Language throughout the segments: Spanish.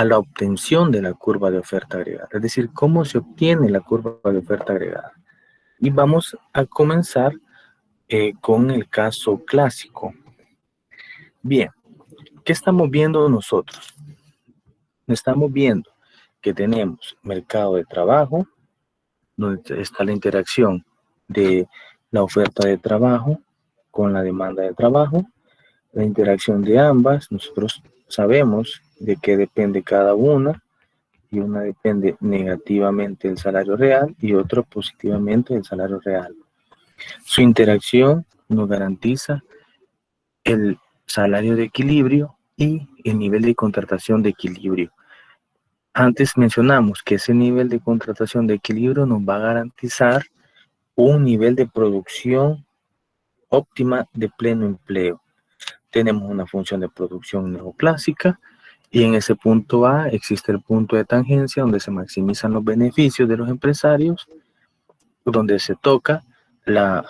a la obtención de la curva de oferta agregada, es decir, cómo se obtiene la curva de oferta agregada. Y vamos a comenzar con el caso clásico. Bien, ¿qué estamos viendo nosotros? Estamos viendo que tenemos mercado de trabajo, donde está la interacción de la oferta de trabajo con la demanda de trabajo, la interacción de ambas. Nosotros sabemos de qué depende cada una, y una depende negativamente del salario real y otra positivamente del salario real. Su interacción nos garantiza el salario de equilibrio y el nivel de contratación de equilibrio. Antes mencionamos que ese nivel de contratación de equilibrio nos va a garantizar un nivel de producción óptima de pleno empleo. Tenemos una función de producción neoclásica y en ese punto A existe el punto de tangencia donde se maximizan los beneficios de los empresarios, donde se toca la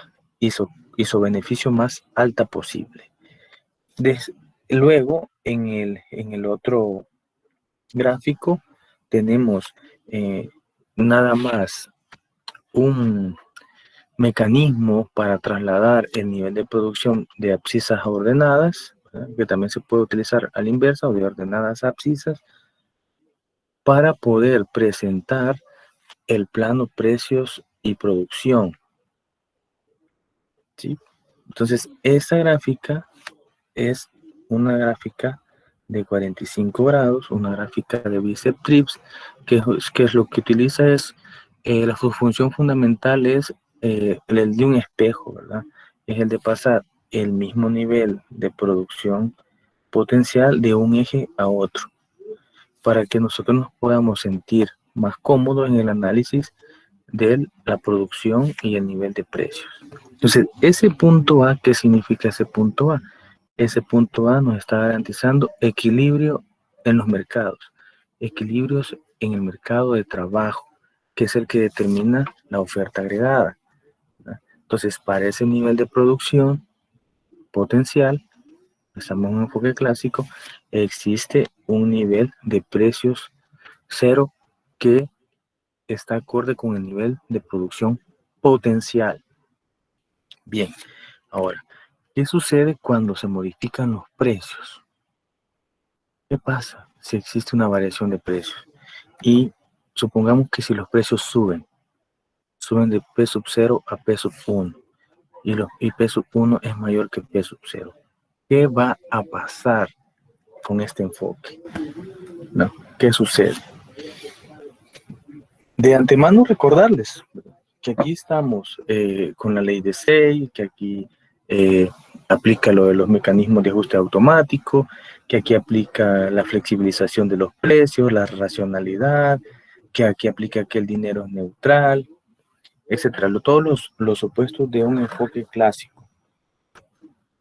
isobeneficio más alta posible. Luego, en el otro gráfico, tenemos nada más un mecanismo para trasladar el nivel de producción de abscisas a ordenadas, que también se puede utilizar a la inversa, o de ordenadas a abscisas, para poder presentar el plano precios y producción. ¿Sí? Entonces, esta gráfica es una gráfica de 45 grados, una gráfica de Bicep-Tripps, que es lo que utiliza es, la función fundamental es el de un espejo, ¿verdad? Es el de pasar el mismo nivel de producción potencial de un eje a otro, para que nosotros nos podamos sentir más cómodos en el análisis de la producción y el nivel de precios. Entonces, ese punto A, ¿qué significa ese punto A? Ese punto A nos está garantizando equilibrio en los mercados, equilibrios en el mercado de trabajo, que es el que determina la oferta agregada, ¿verdad? Entonces, para ese nivel de producción potencial, estamos en un enfoque clásico, existe un nivel de precios cero que está acorde con el nivel de producción potencial. Bien, ahora, ¿qué sucede cuando se modifican los precios? ¿Qué pasa si existe una variación de precios? Y supongamos que si los precios suben de P sub 0 a P sub 1, y P sub 1 es mayor que P sub 0. ¿Qué va a pasar con este enfoque? ¿No? ¿Qué sucede? De antemano recordarles que aquí estamos con la ley de Say, que aquí aplica lo de los mecanismos de ajuste automático, que aquí aplica la flexibilización de los precios, la racionalidad, que aquí aplica que el dinero es neutral, etcétera. Todos los opuestos de un enfoque clásico.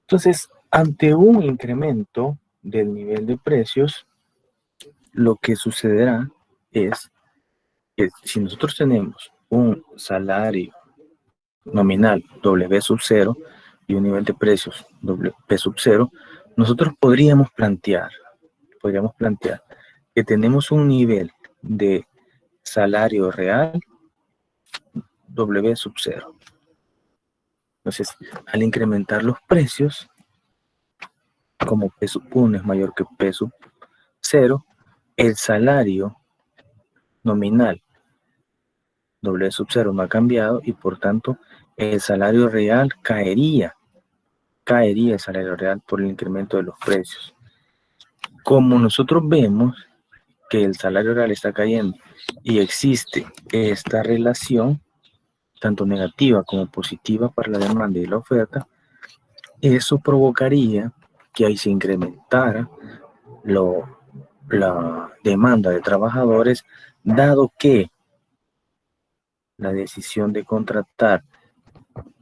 Entonces, ante un incremento del nivel de precios, lo que sucederá es que si nosotros tenemos un salario nominal W sub 0 y un nivel de precios P sub 0, nosotros podríamos plantear que tenemos un nivel de salario real W sub 0. Entonces, al incrementar los precios, como P sub 1 es mayor que P sub 0, el salario nominal W sub 0 no ha cambiado y por tanto el salario real caería el salario real por el incremento de los precios. Como nosotros vemos que el salario real está cayendo y existe esta relación, tanto negativa como positiva para la demanda y la oferta, eso provocaría que ahí se incrementara la demanda de trabajadores, dado que la decisión de contratar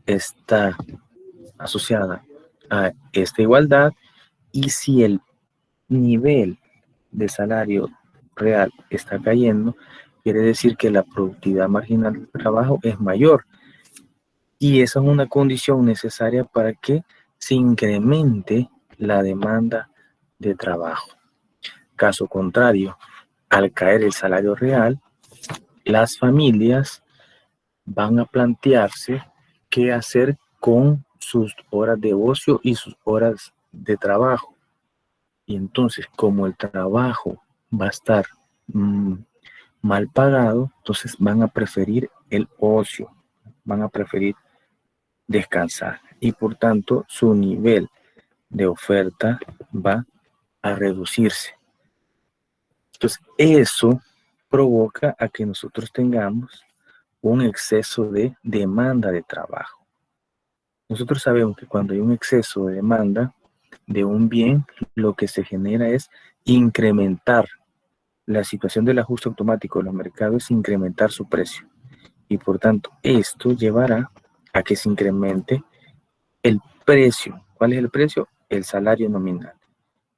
está asociada a esta igualdad, y si el nivel de salario real está cayendo, quiere decir que la productividad marginal del trabajo es mayor, y esa es una condición necesaria para que se incremente la demanda de trabajo. Caso contrario, al caer el salario real, las familias van a plantearse qué hacer con sus horas de ocio y sus horas de trabajo. Y entonces, como el trabajo va a estar mal pagado, entonces van a preferir el ocio, van a preferir descansar. Y por tanto, su nivel de oferta va a reducirse. Entonces, eso provoca a que nosotros tengamos un exceso de demanda de trabajo. Nosotros sabemos que cuando hay un exceso de demanda de un bien, lo que se genera es incrementar la situación del ajuste automático de los mercados, es incrementar su precio. Y por tanto, esto llevará a que se incremente el precio. ¿Cuál es el precio? El salario nominal.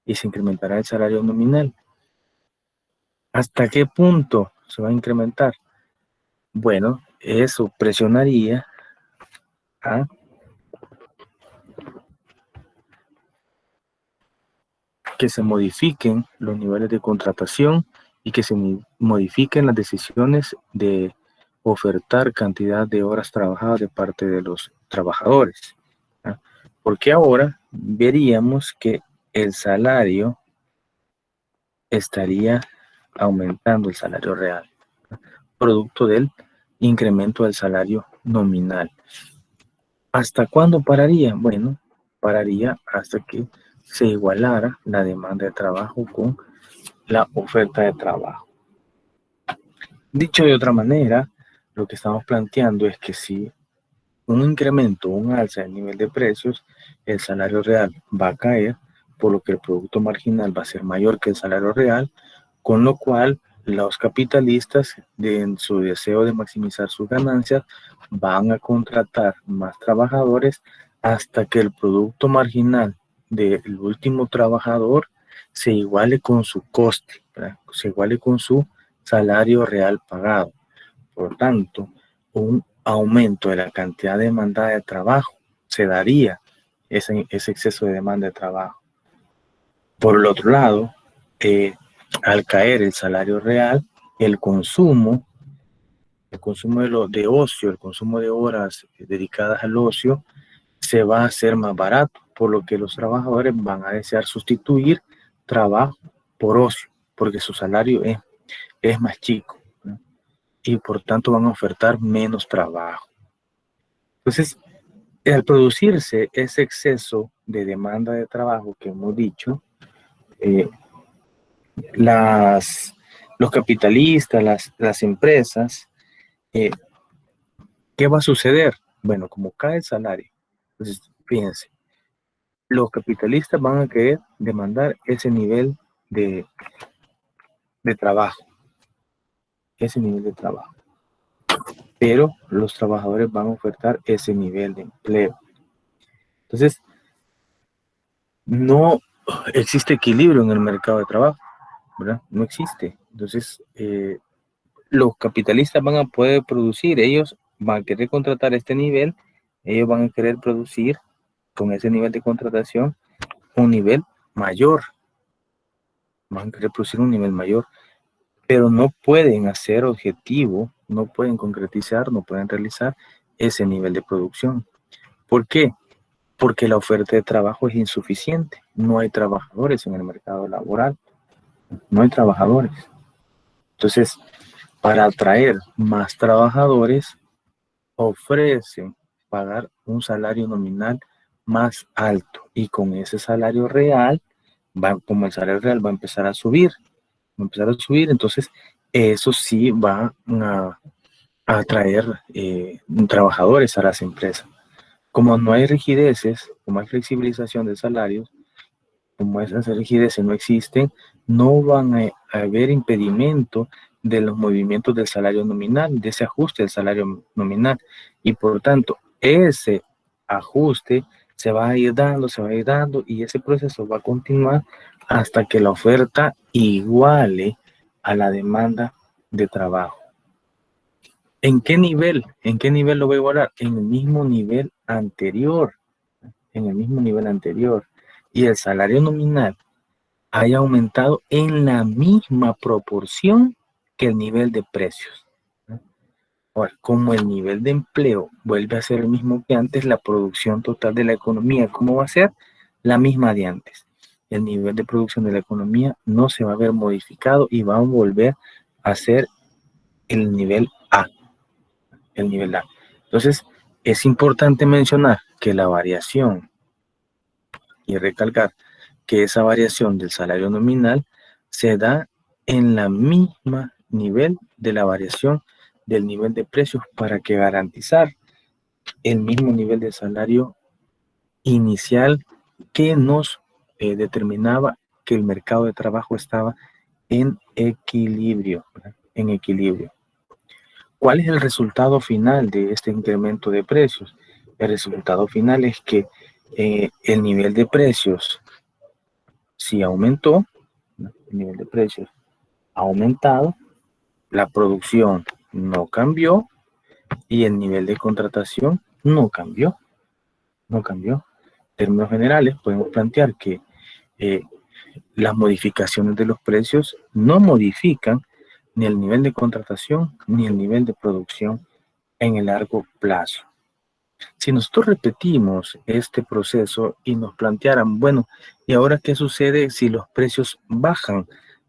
Y se incrementará el salario nominal. ¿Hasta qué punto se va a incrementar? Bueno, eso presionaría a que se modifiquen los niveles de contratación y que se modifiquen las decisiones de ofertar cantidad de horas trabajadas de parte de los trabajadores. ¿Ah? Porque ahora veríamos que el salario estaría aumentando, el salario real, producto del incremento del salario nominal. ¿Hasta cuándo pararía? Bueno, pararía hasta que se igualara la demanda de trabajo con la oferta de trabajo. Dicho de otra manera, lo que estamos planteando es que si un incremento, un alza en el nivel de precios, el salario real va a caer, por lo que el producto marginal va a ser mayor que el salario real, con lo cual los capitalistas, en su deseo de maximizar sus ganancias, van a contratar más trabajadores hasta que el producto marginal del último trabajador se iguale con su coste, ¿verdad? Se iguale con su salario real pagado. Por tanto, un aumento de la cantidad de demanda de trabajo se daría ese exceso de demanda de trabajo. Por el otro lado, al caer el salario real, el consumo de ocio, el consumo de horas dedicadas al ocio, se va a hacer más barato, por lo que los trabajadores van a desear sustituir trabajo por ocio, porque su salario es más chico, ¿no? Y por tanto van a ofertar menos trabajo. Entonces, al producirse ese exceso de demanda de trabajo que hemos dicho, eh, los capitalistas, las empresas, eh, ¿qué va a suceder? Bueno, como cae el salario, entonces fíjense, los capitalistas van a querer demandar ese nivel de, de trabajo, ese nivel de trabajo, pero los trabajadores van a ofertar ese nivel de empleo. Entonces, no existe equilibrio en el mercado de trabajo, ¿verdad? No existe. Entonces, los capitalistas van a poder producir, ellos van a querer contratar este nivel, ellos van a querer producir con ese nivel de contratación un nivel mayor, van a querer producir un nivel mayor, pero no pueden hacer objetivo, no pueden concretizar, no pueden realizar ese nivel de producción. ¿Por qué? Porque la oferta de trabajo es insuficiente, no hay trabajadores en el mercado laboral, no hay trabajadores. Entonces, para atraer más trabajadores, ofrecen pagar un salario nominal más alto y con ese salario real, como el salario real va a empezar a subir, entonces eso sí va a atraer trabajadores a las empresas. Como no hay rigideces, como hay flexibilización de salarios, como esas rigideces no existen, no van a haber impedimento de los movimientos del salario nominal, de ese ajuste del salario nominal. Y por tanto, ese ajuste se va a ir dando, y ese proceso va a continuar hasta que la oferta iguale a la demanda de trabajo. ¿En qué nivel? ¿En qué nivel lo va a igualar? En el mismo nivel anterior. En el mismo nivel anterior. Y el salario nominal haya aumentado en la misma proporción que el nivel de precios. Ahora, como el nivel de empleo vuelve a ser el mismo que antes, la producción total de la economía, ¿cómo va a ser? La misma de antes. El nivel de producción de la economía no se va a ver modificado y va a volver a ser el nivel A. El nivel A. Entonces, es importante mencionar que la variación y recalcar que esa variación del salario nominal se da en la misma nivel de la variación del nivel de precios para que garantizar el mismo nivel de salario inicial que nos determinaba que el mercado de trabajo estaba en equilibrio, ¿verdad? En equilibrio. ¿Cuál es el resultado final de este incremento de precios? El resultado final es que el nivel de precios sí aumentó, ¿no? El nivel de precios ha aumentado, la producción no cambió y el nivel de contratación no cambió, no cambió. En términos generales, podemos plantear que eh, las modificaciones de los precios no modifican ni el nivel de contratación ni el nivel de producción en el largo plazo. Si nosotros repetimos este proceso y nos plantearan, bueno, ¿y ahora qué sucede si los precios bajan?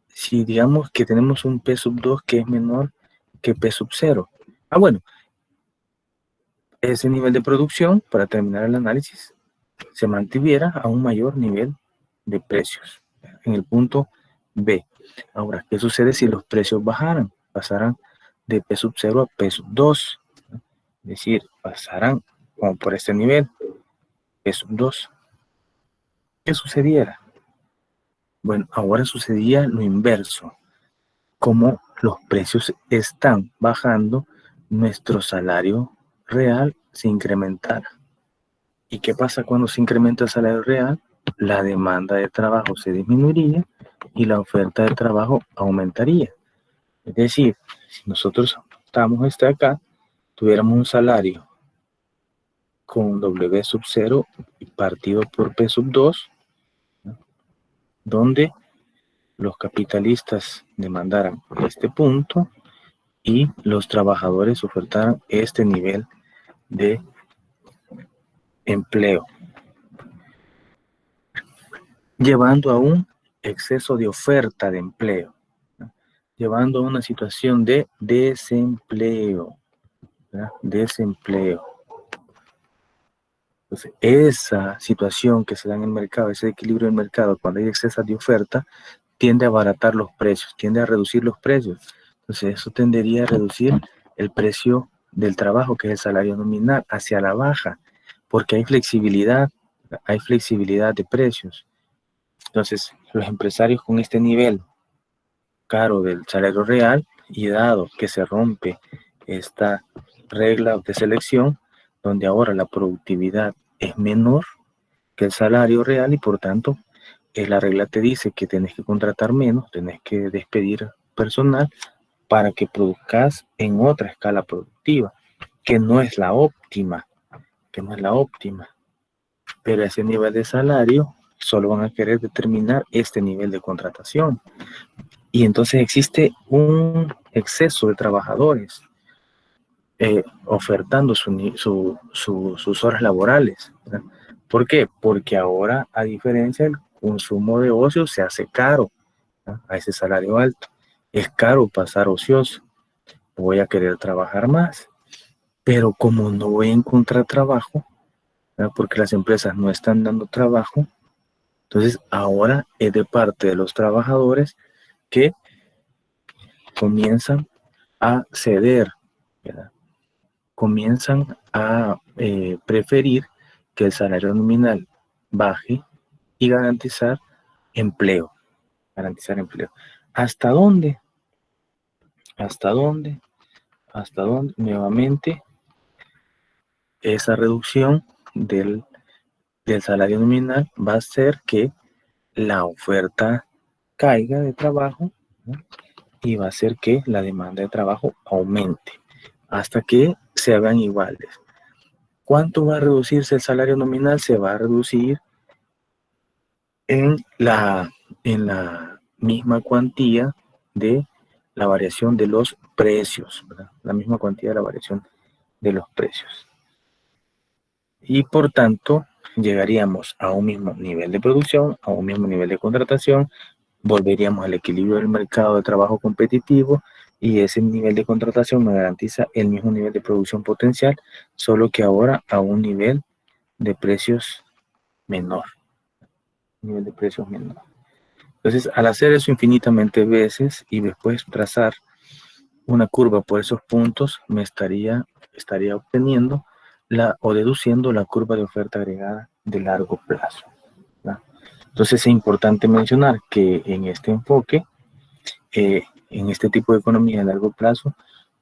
Si digamos que tenemos un P sub 2 que es menor que P sub 0. Bueno, ese nivel de producción, para terminar el análisis, se mantuviera a un mayor nivel de precios, en el punto B. Ahora, ¿qué sucede si los precios bajaran? Pasaran de P sub 0 a P sub 2. Es decir, pasarán como por este nivel, P sub 2. ¿Qué sucediera? Bueno, ahora sucedía lo inverso. Como los precios están bajando, nuestro salario real se incrementará. ¿Y qué pasa cuando se incrementa el salario real? La demanda de trabajo se disminuiría y la oferta de trabajo aumentaría. Es decir, si nosotros estamos acá, tuviéramos un salario con W sub 0 partido por P sub 2, ¿no? Donde los capitalistas demandaran este punto y los trabajadores ofertaran este nivel de empleo, llevando a un exceso de oferta de empleo, ¿no? Llevando a una situación de desempleo, ¿verdad? Desempleo. Entonces, esa situación que se da en el mercado, ese equilibrio del mercado, cuando hay exceso de oferta, tiende a abaratar los precios, tiende a reducir los precios. Entonces, eso tendería a reducir el precio del trabajo, que es el salario nominal, hacia la baja, porque hay flexibilidad de precios. Entonces, los empresarios con este nivel caro del salario real, y dado que se rompe esta regla de selección, donde ahora la productividad es menor que el salario real y por tanto la regla te dice que tenés que contratar menos, tenés que despedir personal para que produzcas en otra escala productiva, que no es la óptima, que no es la óptima. Pero a ese nivel de salario solo van a querer determinar este nivel de contratación. Y entonces existe un exceso de trabajadores ofertando sus horas laborales, ¿verdad? ¿Por qué? Porque ahora, a diferencia, el consumo de ocio se hace caro, ¿no? A ese salario alto. Es caro pasar ocioso. Voy a querer trabajar más, pero como no voy a encontrar trabajo, ¿verdad? Porque las empresas no están dando trabajo, entonces ahora es de parte de los trabajadores que comienzan a ceder, ¿verdad? Comienzan a preferir que el salario nominal baje y garantizar empleo, garantizar empleo. ¿Hasta dónde? ¿Hasta dónde? ¿Hasta dónde? Nuevamente, esa reducción del salario nominal va a hacer que la oferta caiga de trabajo, ¿no? Y va a hacer que la demanda de trabajo aumente hasta que se hagan iguales. ¿Cuánto va a reducirse el salario nominal? Se va a reducir en en la misma cuantía de la variación de los precios, ¿verdad? La misma cuantía de la variación de los precios. Y por tanto, llegaríamos a un mismo nivel de producción, a un mismo nivel de contratación, volveríamos al equilibrio del mercado de trabajo competitivo y ese nivel de contratación me garantiza el mismo nivel de producción potencial, solo que ahora a un nivel de precios menor. Nivel de precios menor. Entonces, al hacer eso infinitamente veces y después trazar una curva por esos puntos, me estaría obteniendo o deduciendo la curva de oferta agregada de largo plazo, ¿verdad? Entonces es importante mencionar que en este enfoque, en este tipo de economía de largo plazo,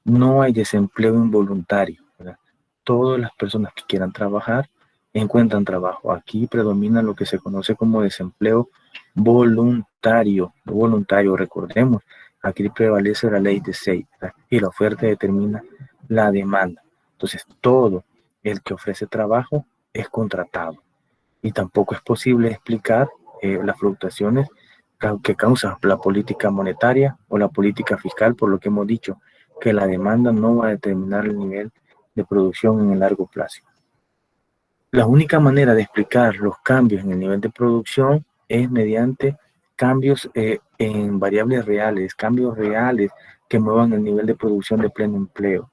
no hay desempleo involuntario, ¿verdad? Todas las personas que quieran trabajar encuentran trabajo. Aquí predomina lo que se conoce como desempleo voluntario. Voluntario, recordemos, aquí prevalece la ley de Say, ¿verdad? Y la oferta determina la demanda. Entonces, todo el que ofrece trabajo es contratado. Y tampoco es posible explicar las fluctuaciones que causa la política monetaria o la política fiscal, por lo que hemos dicho, que la demanda no va a determinar el nivel de producción en el largo plazo. La única manera de explicar los cambios en el nivel de producción es mediante cambios en variables reales, cambios reales que muevan el nivel de producción de pleno empleo.